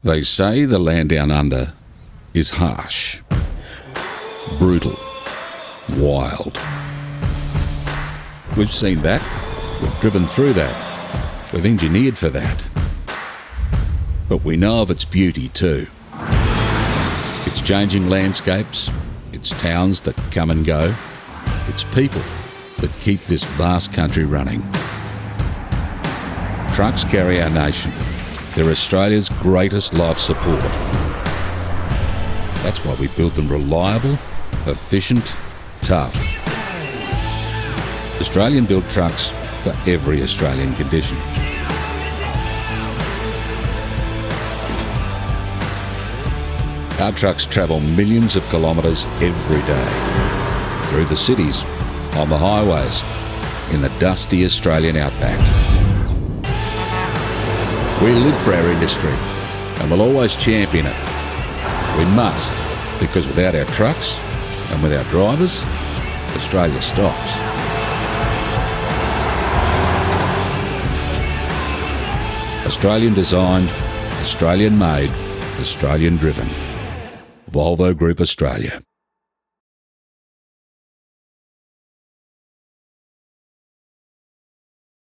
They say the land down under is harsh, brutal, wild. We've seen that. We've driven through that. We've engineered for that. But we know of its beauty too. Its changing landscapes, its towns that come and go, its people that keep this vast country running. Trucks carry our nation. They're Australia's greatest life support. That's why we build them reliable, efficient, tough. Australian-built trucks for every Australian condition. Our trucks travel millions of kilometres every day. Through the cities, on the highways, in the dusty Australian outback. We live for our industry and will always champion it. We must, because without our trucks and without drivers, Australia stops. Australian designed, Australian made, Australian driven. Volvo Group Australia.